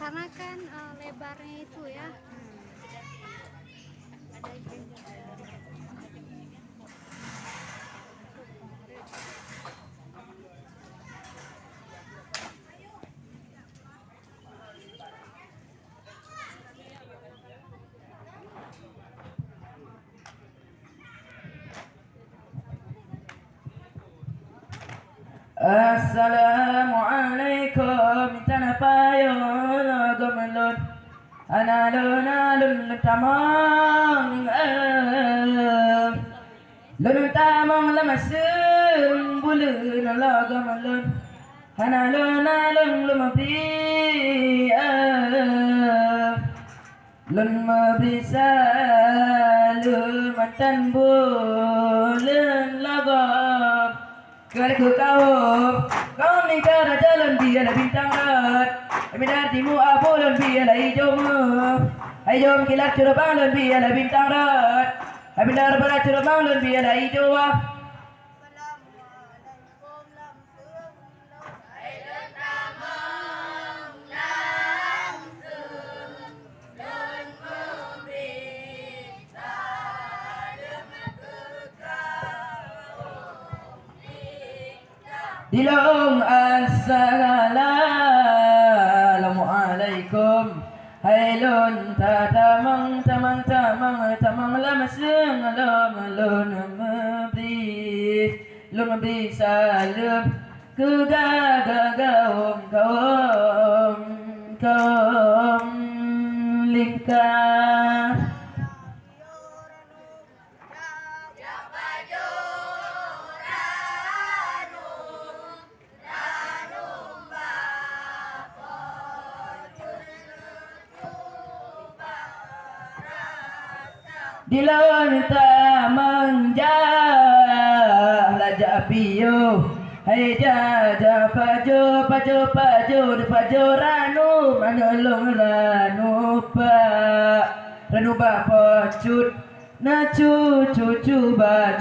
karena kan lebarnya itu ya. Assalamualaikum tanah payung gemelun analun tamang lun tamang lamasun bulun la gemelun analun lumapi lun mabisa lumatan bulun lagam Kaliku kau ni cara jalan biarlah bintang rat Biar timu apulan biarlah hijau Hijau kilat curah balon biarlah bintang rat Biar berat curah balon biarlah hijau Dilong assalamualaikum Hailun tamang lamasung lun mabri salam kaum lingkar Dilon tamang laja piyo Hai jaja pajo ranu manulung ranu pocut na cuba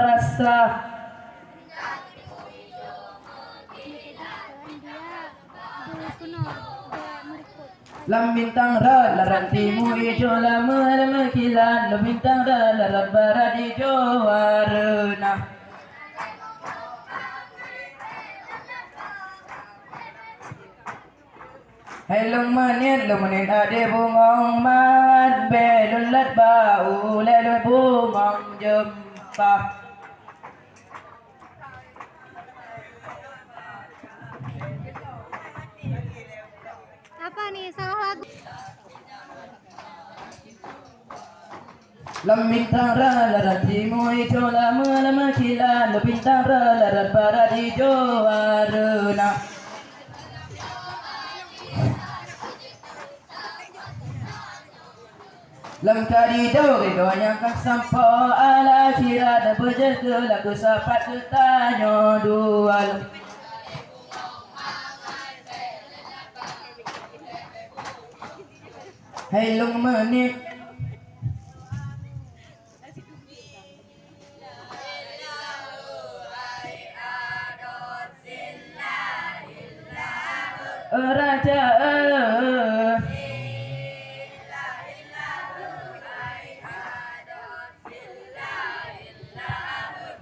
rasa Lam bintang rat larat timu hijau lama kilan Lam bintang rat larat barat hijau warna Hai long menit ade bungong mat belun lat bau lelun bungong jempah Apa nih salah lagu? Lam bintang larat timu hijau lama kilan Lam bintang larat barat hijau warna Lam kadido yang kan sampo ala kira dan berjaga lagu sapat ketanya dua Hai long menit Raja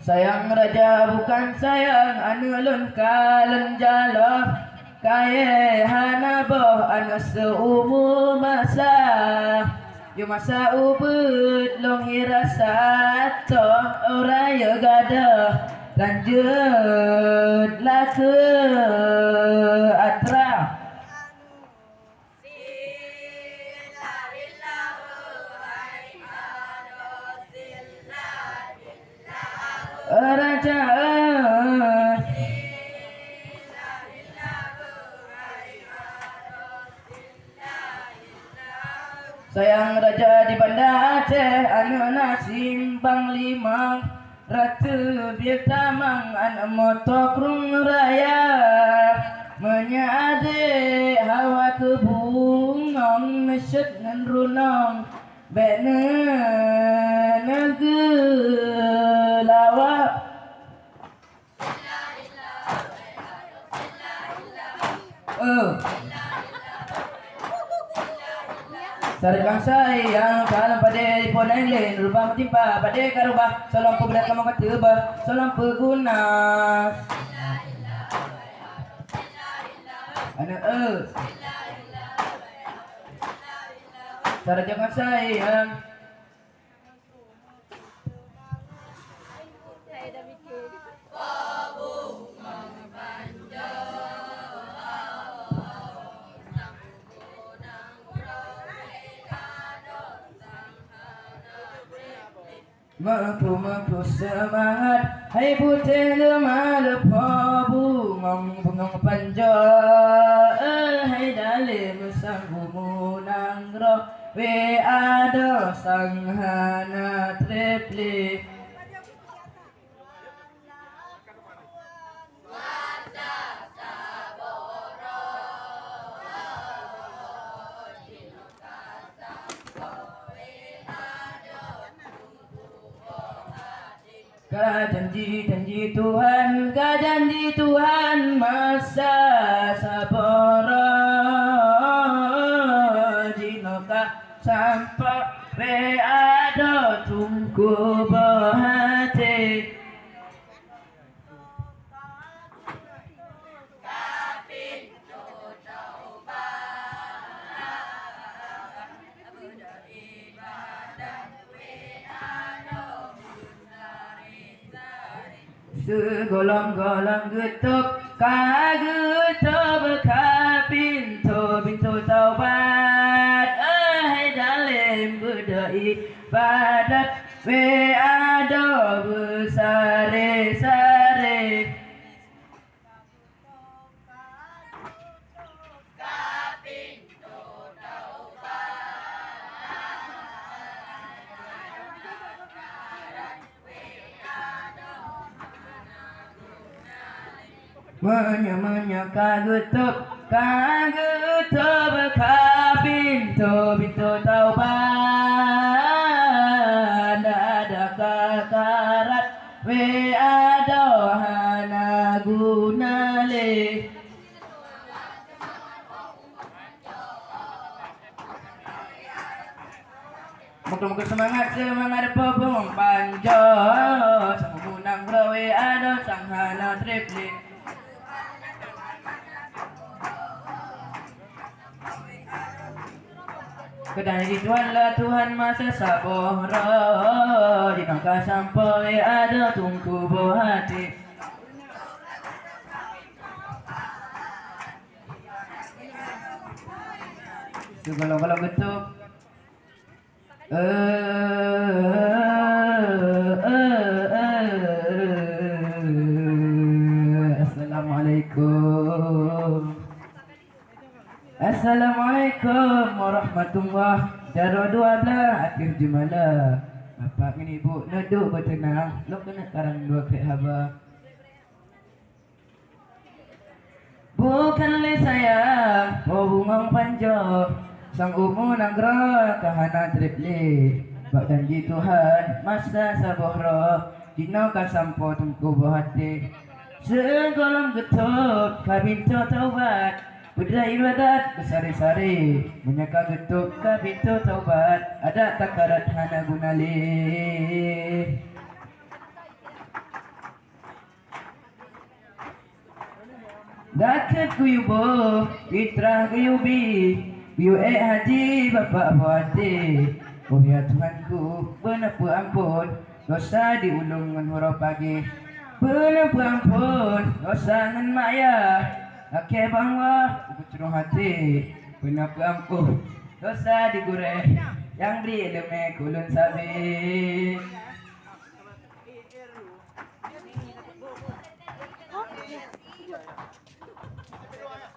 Sayang raja bukan sayang anulun kalen jalo Kaya hanabo anu seumu masa Yu masa ubud long hirasa toh oraya gada lanjut laku atra Raja Sayang raja di Banda Aceh anu nasimbang limang Ratu biar tamang anu motok rung raya Menyade hawa kebungong mesyet ngan runong Bene negelawa Sarip kang sayang kalam pada ipon ang lain rubah matimpa pada karubah salam berat kamu ketebah salam peguna anak sarip kang sayang Mampu semangat hai putih lemah lepa bungong panja hai dalim sang bumunang roh we ada sang hana triple janji Tuhan masa sabara jinoka sampai we ada tunggu bahati segolong-golong getuk kagetuk pintu taubat hai dalam berdoi badat we ada besare-sare Menya kagetuk pintu taubat ada kakarat we ada hana gunale Moga-moga semangat pobong panjo sang munang brawe ada sang hana triple Kedai di Tuhan lah Tuhan masa sabora di bangka sampai ada tungku hati segala-gala getuk Assalamualaikum warahmatullahi wabarakatuh. Akhir jumlah. Bapak ini ibu duduk bertenang. Lok kena karang dua krek haba. Bukanlah sayang, bungong panjo. Sang umu nangro kahana triple. Bak janji Tuhan masa sabohro. Dino kasampo tungku bahati. Segolong getuk kabinto taubat. Berdaya ibadat besari-sari menyaka getuk ka pintu taubat ada takarat hana gunali Daket kuyubo fitrah kuyubi Kuyu haji bapak buati Oh ya Tuhanku benar ampun dosa diulungan huruf pagi benar ampun dosa ngan maya Oke bangwa, bucurung hati, benak ampuh, dosa digureh, yang beri demi kulun sabi.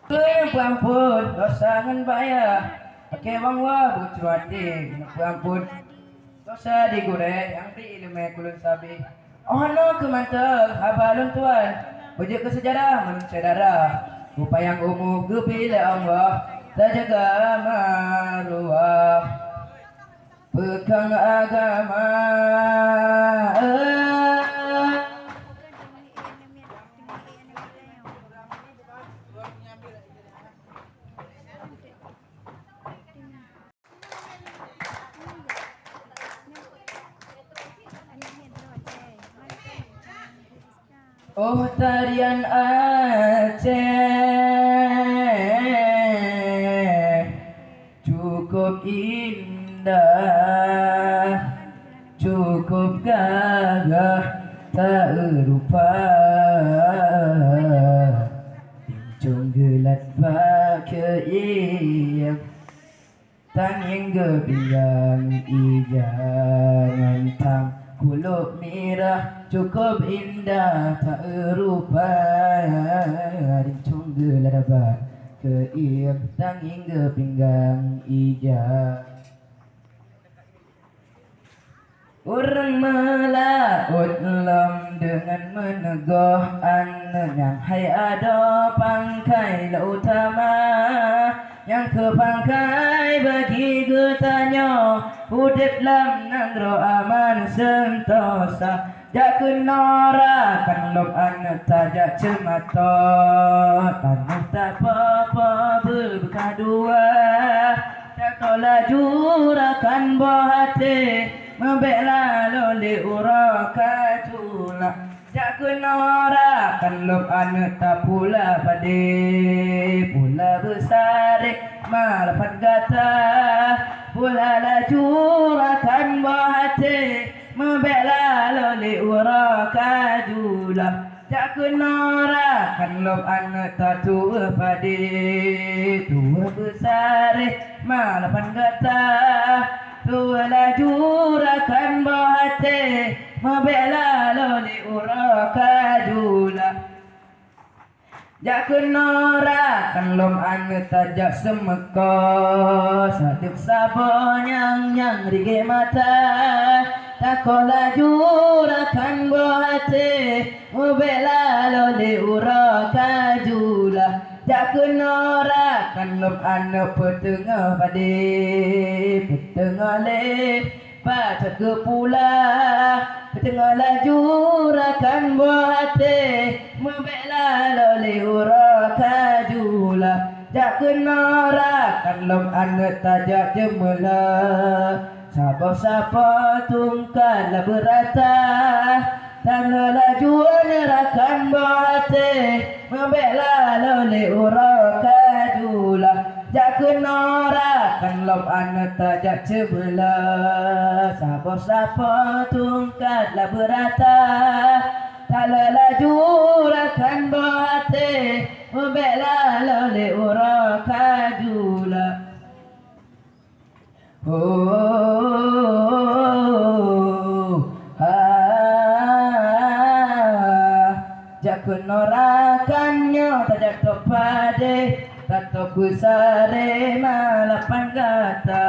Benak ampun, dosa ngan bayar. Oke bangwa, bucurung hati, benak ampun, dosa digureh, yang beri demi kulun sabi. Oh no kemantap, habalun tuan, ujuk ke sejarah, manusia darah. Upayang umum kepila Allah terjaga maruah pegang agama Oh tarian Aceh cukup indah, cukup gagah tak rupa. Bincang gelat pakai tanging gebiang ijangan tang kuluk merah cukup indah tak rupa. Bincang gelat pakai tanging gepinggang ijang. Orang melaut lem dengan menegoh anaknya. Hai ada pangkai utama yang ke pangkai bagi getanya. Udip lam nangro aman sentosa. Jak kenorakan lom anak tajak cemata. Tanah tak apa-apa berbekah dua. Tak tolak jurakan buah hati. Membela loli uraka jula. Jak kenorakan lom anak tak pula pade. Pula besar malapan gata. Pula lajurakan buah hati. Membela loli uraka jula. Jak kenorakan lom anak tak tua pade. Tua besar malapan gata. Tua lajurakan bahate membela loli uraka jula. Jak kenorakan lom ane tajak semeka. Sadip sabo nyang rige mata. Tako lajurakan bahate membela loli uraka jula. Jak kenorakan lom ane petengah pade. Petengah le pacat ke pula. Petengah lajurakan bahate membela loli uraka jula. Jak kenorakan lom ane tajak jemela. Sapa-sapa tungkatlah berata. Tanah laju nerakan bahate membela loli uraka jula. Jak kenorakan lom anak tajak sebelah. Sapa-sapa tungkatlah berata. Tanah laju nerakan bahate membela loli uraka jula. Jak kenorakannya tajak topade. Tato kusare malapan gata.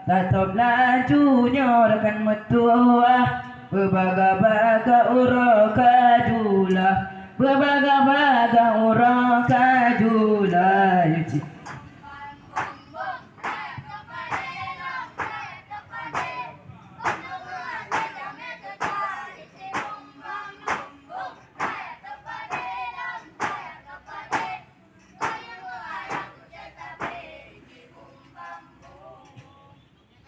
Tato lajunya rekan metua. Berbaga-baga uraka jula. Berbaga-baga uraka jula.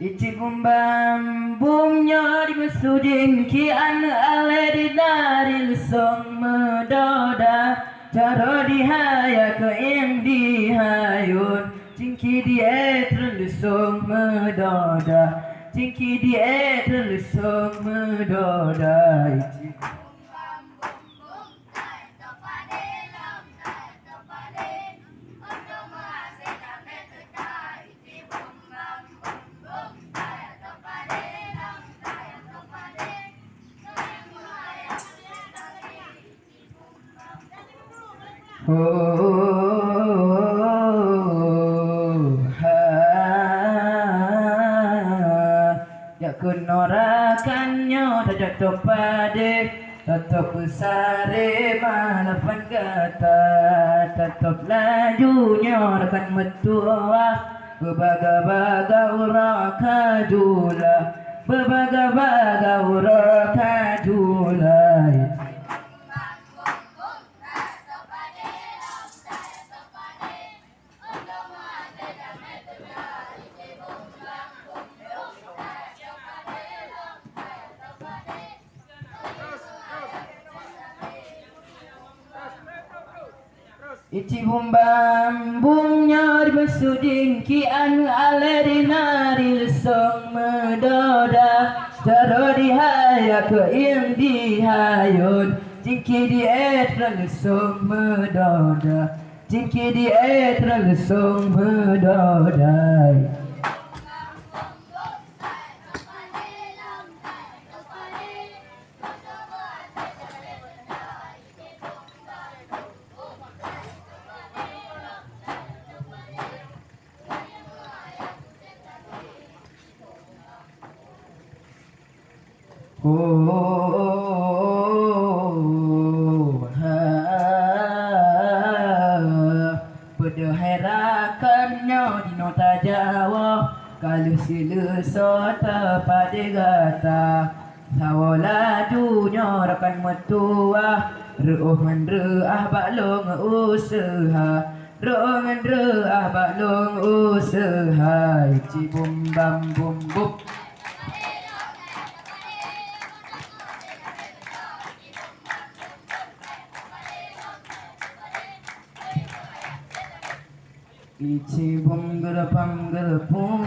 Ichi bum bam bumnya di mesudin ki an ale di dari lusong medoda. Cara dihaya ke yang dihayun. Cingki die terlusong medoda. Cingki die terlusong medoda. Ichi ya kenorakannya tajak topade. Tetap besare malapan gata. Tetap lajunya rekan metua. Berbaga-baga uraka jula. Berbaga-baga uraka jula. Iti bum bam bum nyar besuding ki anu alerina song medoda taro dihaya ke ing dihayun tingki di etrang song medoda tingki di etrang song medoda. Pedaherakannya di nota Jawa kalau sila sota pada gata sawala dunya rakan metua ruh reah baklong usaha ruh reah baklong usaha cibum bam bum bum. Ichi bum gerapam gerapum